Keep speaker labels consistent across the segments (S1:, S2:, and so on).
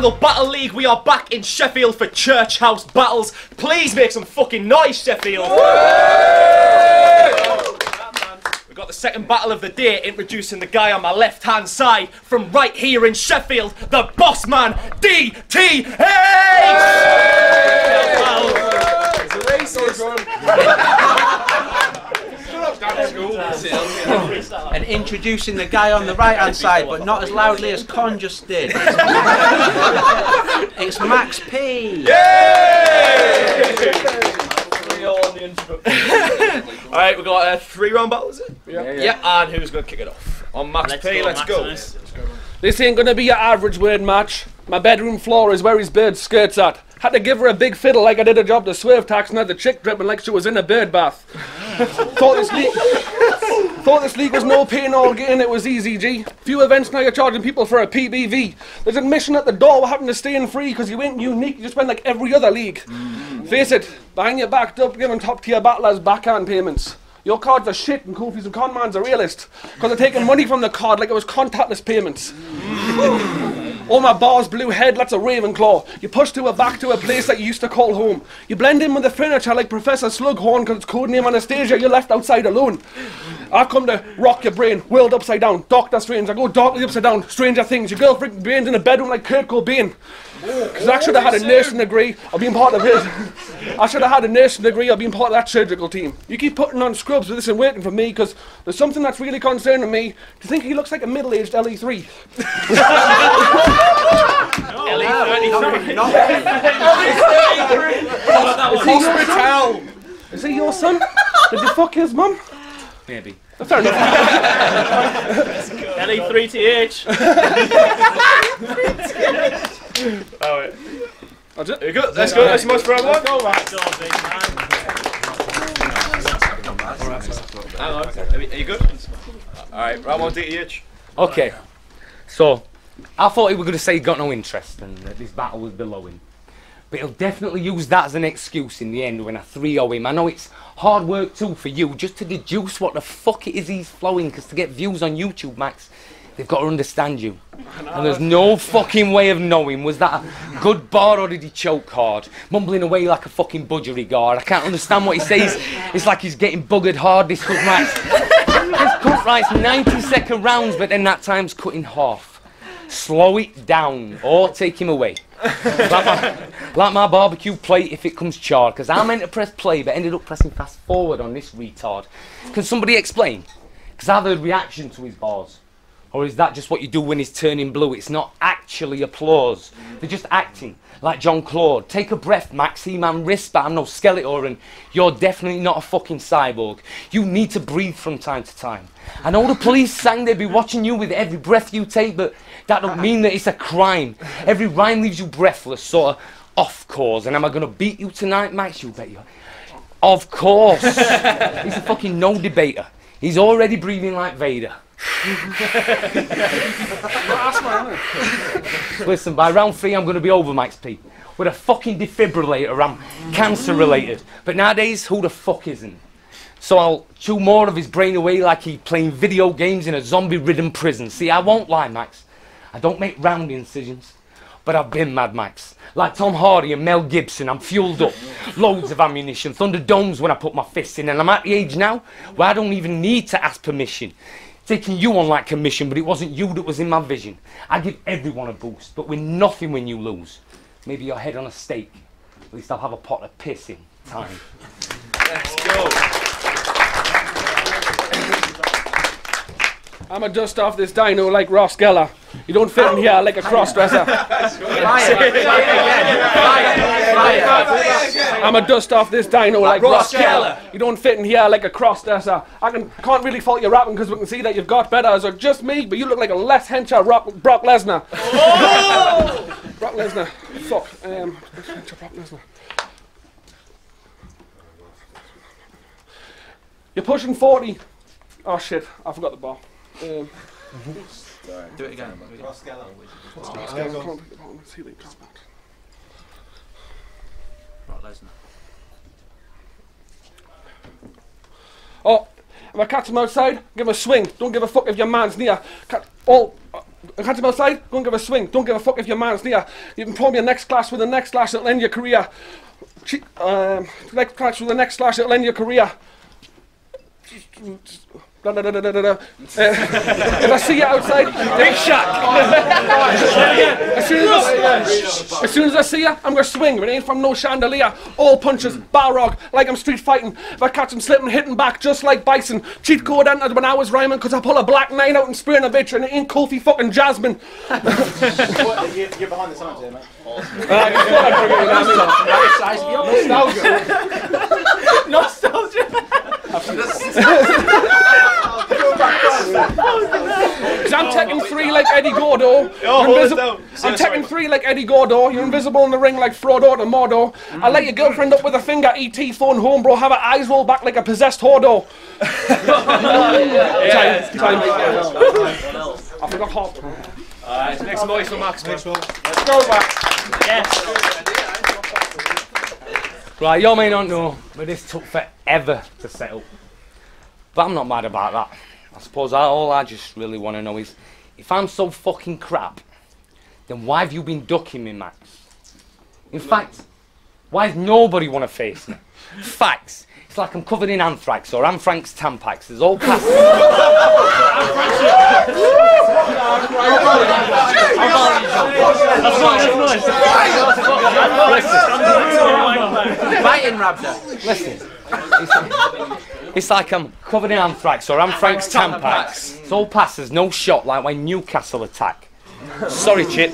S1: DubScandal Battle League. We are back in Sheffield for Church House battles. Please make some fucking noise, Sheffield. We've got the second battle of the day, introducing the guy on my left-hand side from right here in Sheffield, the boss man, DTH!
S2: And introducing the guy on the right-hand side, but not as loudly as Con just did. It's Max P.
S1: Alright, we've got a 3-round battle, is it?
S3: Yeah.
S1: And who's going to kick it off? On Max P, let's go.
S3: This ain't gonna be your average word match. My bedroom floor is where his bird skirts at. Had to give her a big fiddle like I did a job to swerve tax and had the chick dripping like she was in a bird bath. Thought this league was no pain or gain, it was easy, G. Few events now you're charging people for a PBV. There's admission at the door, we're having to stay in free because you ain't unique, you just spend like every other league. Face it, behind your back, Dub giving top tier battlers backhand payments. Your cards are shit and Koofies and Conman's are realist because they're taking money from the card like it was contactless payments. All my bars blue head, that's a Ravenclaw. You push to a back to a place that you used to call home. You blend in with the furniture like Professor Slughorn because it's codename Anastasia, you're left outside alone. I've come to rock your brain, world upside down, Doctor Strange, I go darkly upside down, Stranger Things, your girl freaking brains in a bedroom like Kurt Cobain. Because I should have had a nursing degree, I've been part of his. I should have had a nursing degree, I've been part of that surgical team. You keep putting on scrubs with this and waiting for me because there's something that's really concerning me. Do you think he looks like a middle-aged LE3? Is he your son? Did you fuck his mum?
S4: Maybe.
S3: Fair enough.
S1: LE3TH. Alright.
S3: That's it.
S1: There you go. Let's go. That's much for round one. Hang on. Are you good? Alright, round one, DTH.
S4: Okay. So, I thought he was going to say he got no interest and that this battle was below him. But he'll definitely use that as an excuse in the end when I 3-0 him. I know it's hard work too for you just to deduce what the fuck it is he's flowing, because to get views on YouTube, Max, they've got to understand you. And there's no fucking way of knowing, was that a good bar or did he choke hard? Mumbling away like a fucking budgery guard. I can't understand what he says. It's like he's getting buggered hard, this cut Max. This cut writes 90-second rounds, but then that time's cut in half. Slow it down or take him away. Like my barbecue plate if it comes charred, because I meant to press play but ended up pressing fast forward on this retard. Can somebody explain? Because I've heard reaction to his bars. Or is that just what you do when he's turning blue? It's not actually applause. They're just acting, like John Claude. Take a breath, Max. He-Man wrist, but I'm no Skeletor, and you're definitely not a fucking cyborg. You need to breathe from time to time. I know the police sang they'd be watching you with every breath you take, but that don't mean that it's a crime. Every rhyme leaves you breathless, sort of off course. And am I going to beat you tonight, Max? You bet you. Of course. He's a fucking no debater. He's already breathing like Vader. Listen, by round 3 I'm going to be over, Max P. With a fucking defibrillator, I'm cancer related. But nowadays, who the fuck isn't? So I'll chew more of his brain away like he's playing video games in a zombie-ridden prison. See, I won't lie, Max. I don't make round incisions. But I've been Mad Max. Like Tom Hardy and Mel Gibson, I'm fueled up. Loads of ammunition, Thunderdomes when I put my fists in. And I'm at the age now where I don't even need to ask permission. Taking you on like commission, but it wasn't you that was in my vision. I give everyone a boost, but we're nothing when you lose. Maybe your head on a stake. At least I'll have a pot of piss in time.
S1: Let's go.
S3: I'ma dust off this dino like Ross Geller. You don't fit in here like a cross-dresser. I'ma dust off this dino like Ross Geller. You don't fit in here like a cross-dresser. I can't really fault your rapping because we can see that you've got better. Is it just me? But you look like a less hencher Brock Lesnar. Oh! Brock Lesnar. Fuck. Brock Lesnar. You're pushing 40. Oh shit, I forgot the bar.
S2: Do it again. Brock Lesnar.
S3: Oh, if I catch him outside, give him a swing. Don't give a fuck if your man's near. catch him outside, go and give a swing. Don't give a fuck if your man's near. You can probe your next clash with the next slash that'll end your career. Next clash with the next slash that'll end your career. If I see you outside, big shot. As soon as I see you, I'm gonna swing. But it ain't from no chandelier. All punches, Balrog, like I'm street fighting. If I catch him slipping, hitting back just like Bison. Cheat code entered when I was rhyming, cause I pull a black 9 out and spraying a bitch, and it ain't Kofi fucking Jasmine.
S5: You're behind the times here, mate.
S2: Nostalgia.
S3: I'm taking 3 like Eddie Gordo. I'm taking 3 like Eddie Gordo. You're invisible in the ring like Frodo to Mordo. I light your girlfriend up with a finger. ET phone home, bro. Have her eyes roll back like a possessed Hordo. Time. I forgot hot.
S1: Alright, make some noise for Max.
S3: Let's go back.
S1: Yes.
S4: Right, you may not know, but this took forever to set up. But I'm not mad about that. I suppose all I just really want to know is, if I'm so fucking crap, then why have you been ducking me, Max? In fact, why does nobody want to face me? Facts. It's like I'm covered in anthrax or Anthrax Tampax. There's all past.
S2: Biting Raptor.
S4: Listen. It's like I'm covered in anthrax or Anthrax Tampax. It's all past. There's no shot like when Newcastle attack. Sorry, Chip.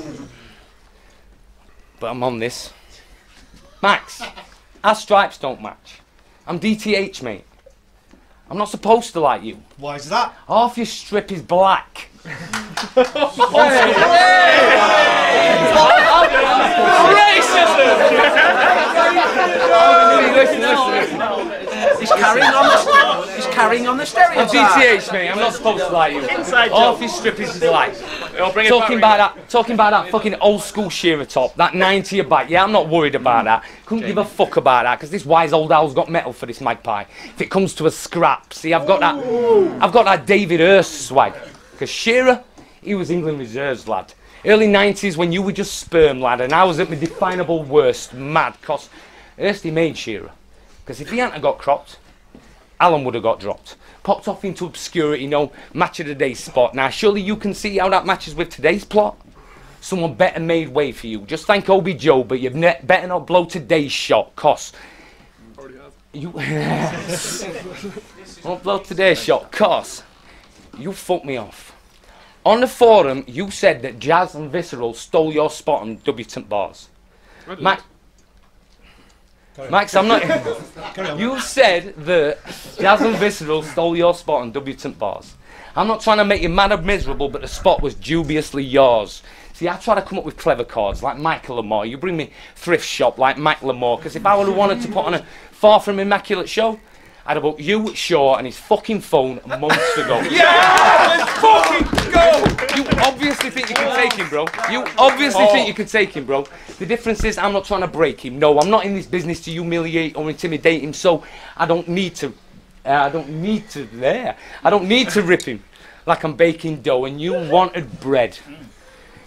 S4: But I'm on this. Max, our stripes don't match. I'm DTH, mate. I'm not supposed to like you.
S5: Why is that?
S4: Half your strip is black.
S2: He's carrying on the
S4: I'm
S2: stereotype.
S4: DTH, mate. I'm not supposed to like you. Half your strip is black. Talking about that fucking old school shearer top, that 90 back. Yeah, I'm not worried about that. Couldn't give a fuck about that, because this wise old owl's got metal for this magpie. If it comes to a scrap, see, I've got that David Hurst swag. Because Shearer, he was England reserves, lad. Early 90s when you were just sperm, lad, and I was at my definable worst, mad, cos Hursty made Shearer. Because if he hadn't got cropped, Alan would have got dropped. Popped off into obscurity, no match of the day spot. Now, surely you can see how that matches with today's plot. Someone better made way for you. Just thank OBJ, but you've better not blow today's shot, cos you won't blow today's shot, cos you fucked me off. On the forum, you said that Jazz and Visceral stole your spot on debutant bars. Max, I'm not. You said that Jazz and Visceral stole your spot on debutant bars. I'm not trying to make you mad or miserable, but the spot was dubiously yours. See, I try to come up with clever cards like Michael Lamore. You bring me Thrift Shop like Mike Lamore, because if I would have wanted to put on a far from immaculate show, I'd have booked you, Shaw, and his fucking phone months ago.
S3: Yeah! Let's fucking go!
S4: You obviously think you can take him, bro. You obviously think you can take him, bro. The difference is I'm not trying to break him. No, I'm not in this business to humiliate or intimidate him, so I don't need to rip him like I'm baking dough, and you wanted bread.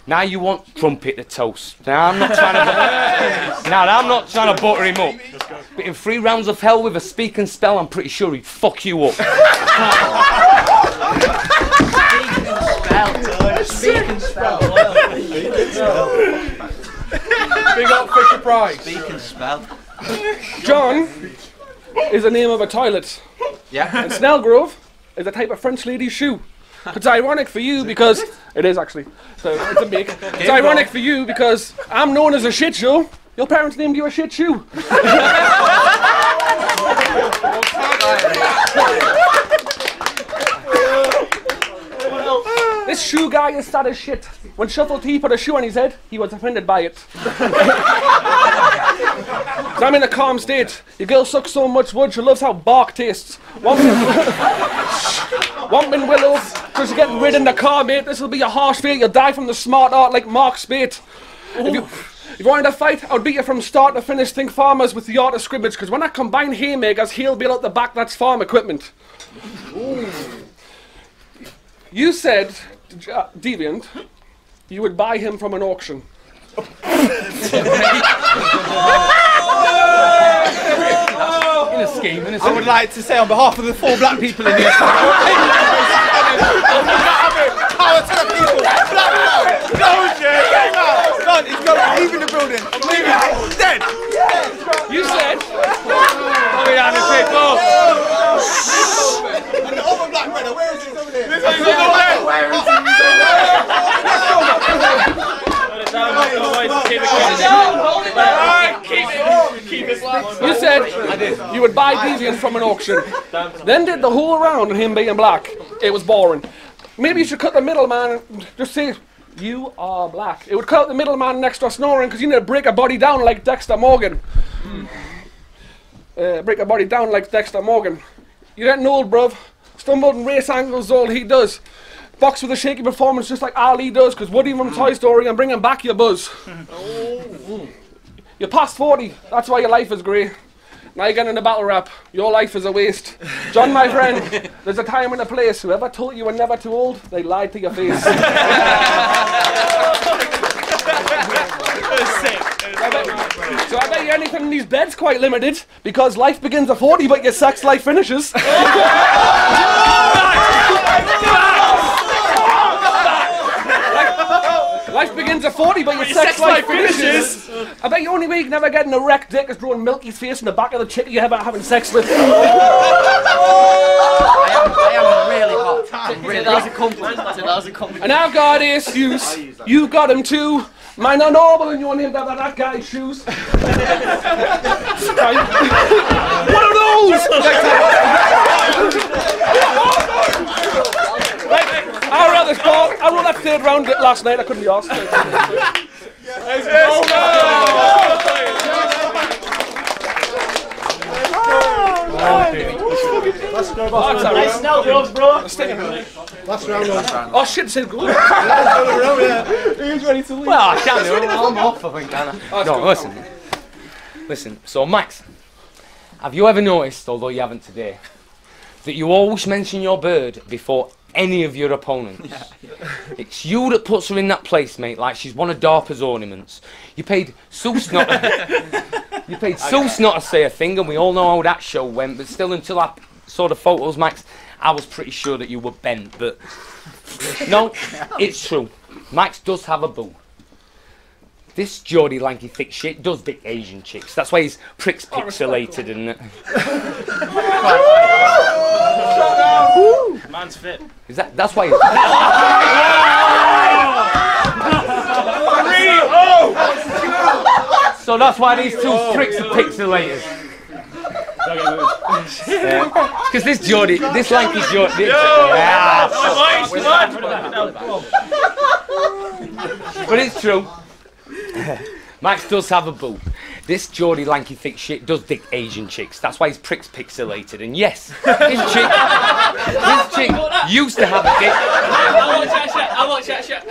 S4: Now you want trumpet to toast. Now I'm not trying to butter him up. But in 3 rounds of hell with a speak and spell, I'm pretty sure he'd fuck you up.
S2: Speak and spell.
S3: Big up Fisher Price.
S2: Speak and spell.
S3: John is the name of a toilet.
S2: Yeah.
S3: And Snellgrove is a type of French lady's shoe. It's ironic for you because it is actually. So it's a make. It's ironic for you because I'm known as a shit show. Your parents named you a shit shoe. This shoe guy is sad as shit. When Shuffle T put a shoe on his head, he was offended by it. So I'm in a calm state. Your girl sucks so much wood, she loves how bark tastes. Wampin Willows, because you're getting rid in the car, mate. This will be a harsh fate. You'll die from the smart art like Mark Spate. If you wanted to fight, I would beat you from start to finish. Think farmers with the art of scrimmage, because when I combine haymakers, he'll be out the back, that's farm equipment. You said deviant, you would buy him from an auction.
S4: In a scheme, in a
S5: I would like to say on behalf of the 4 black people in here. Power to the people. Black power. Go, Jay. Done. He's gone. Leaving the building. Leaving. He's dead.
S3: You said.
S4: Oh, yeah, the people.
S5: And the other black brother, where is he? He's over there.
S3: You said you would buy deviant from an auction. Then did the whole round of him being black. It was boring. Maybe you should cut the middleman and just say, you are black. It would cut out the middleman next to snoring because you need to break a body down like Dexter Morgan. Break a body down like Dexter Morgan. You're getting old, bruv. Stumbled and race angles is all he does. Box with a shaky performance just like Ali does, because Woody from Toy Story and bringing back your buzz. You're past 40, that's why your life is grey. Now you're getting into battle rap, your life is a waste. John, my friend, there's a time and a place. Whoever told you were never too old, they lied to your face. So I bet you anything in these beds quite limited, because life begins at 40 but your sex life finishes. Life begins at 40 but your sex life finishes. I bet the only way you can ever get an erect dick is drawing Milky's face in the back of the chick you ever having sex with.
S2: I am really hot.
S6: That was a compliment. That was a compliment.
S3: And I've got issues. You've got them too. Mine are normal and you want him to have that guy's shoes. What are those? I wrote that 3rd round last night. I couldn't be asked.
S6: Nice snout gloves, bro.
S5: Last round on.
S3: Oh shit, said good.
S5: Who's ready to leave?
S4: Well, I can't do it. I'm off, I think, can I? No, listen. Listen, so Max, have you ever noticed, although you haven't today, that you always mention your bird before any of your opponents? It's you that puts her in that place, mate, like she's one of DARPA's ornaments. You paid Seuss not to say a thing, and we all know how that show went, but still, until I saw the photos, Max, I was pretty sure that you were bent, but no, it's true. Max does have a boo. This Geordie lanky thick shit does dick Asian chicks. That's why his prick's pixelated, isn't it?
S6: Man's fit.
S4: Is that's why he's... So that's why these 2 pricks are pixelated. Because this Geordie, this lanky Geordie... But it's true. Max does have a boo. This Geordie lanky thick shit does dick Asian chicks. That's why his prick's pixelated. And yes, this chick used to have a dick.
S6: I watch that shit.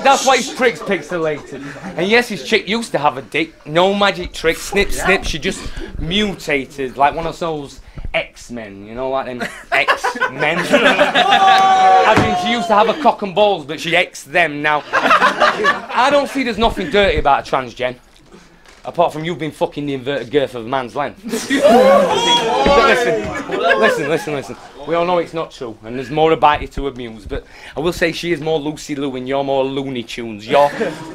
S4: That's why his prick's pixelated. And yes, his chick used to have a dick. No magic trick. Snip, snip. She just mutated like one of those X-Men, you know, like them X-Men. As in, she used to have a cock and balls, but she X'd them now. I don't see there's nothing dirty about a transgen, apart from you being fucking the inverted girth of a man's length. Listen. We all know it's not true, and there's more about you to amuse, but I will say she is more Lucy Lou and you're more Looney Tunes. You're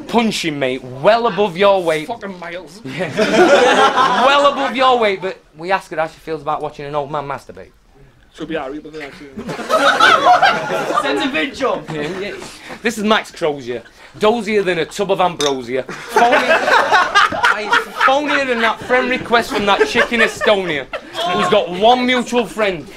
S4: punching, mate, well above your weight.
S3: Fucking miles.
S4: Well above your weight, but we ask her how she feels about watching an old man masturbate.
S3: She'll be alright with it, actually.
S6: Send a vid jump.
S4: Yeah. This is Max Crozier. Dozier than a tub of ambrosia. Phonier than that friend request from that chick in Estonia who's got one mutual friend.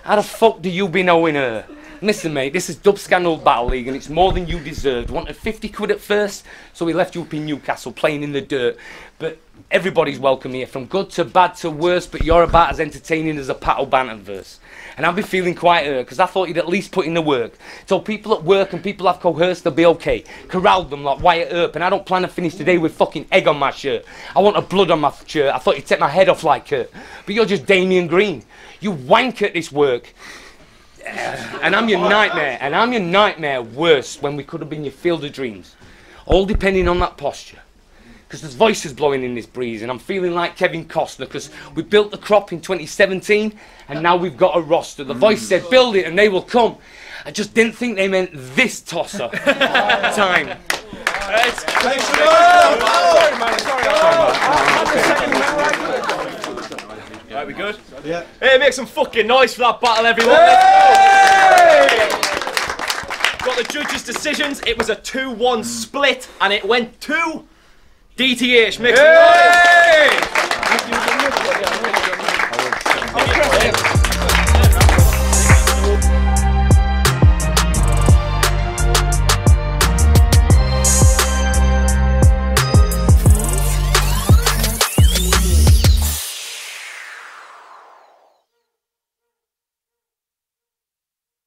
S4: How the fuck do you be knowing her? Listen, mate, this is DubScandal Battle League and it's more than you deserved. Wanted 50 quid at first, so we left you up in Newcastle playing in the dirt. But everybody's welcome here, from good to bad to worse, but you're about as entertaining as a Pato Banton verse. And I've been feeling quite hurt because I thought you'd at least put in the work. Told people at work and people I've coerced they'll be okay. Corralled them like Wyatt Earp, and I don't plan to finish today with fucking egg on my shirt. I want a blood on my shirt. I thought you'd take my head off like Kurt. But you're just Damien Green. You wank at this work. And I'm your nightmare. And I'm your nightmare worse when we could have been your field of dreams. All depending on that posture. Because there's voices blowing in this breeze, and I'm feeling like Kevin Costner, because we built the crop in 2017, and now we've got a roster. The voice said, build it, and they will come. I just didn't think they meant this tosser. Time.
S1: Right, we good?
S5: Yeah.
S1: Hey, make some fucking noise for that battle, everyone. Got the judges' decisions. It was a 2-1 split, and it went to DTH. Make some noise.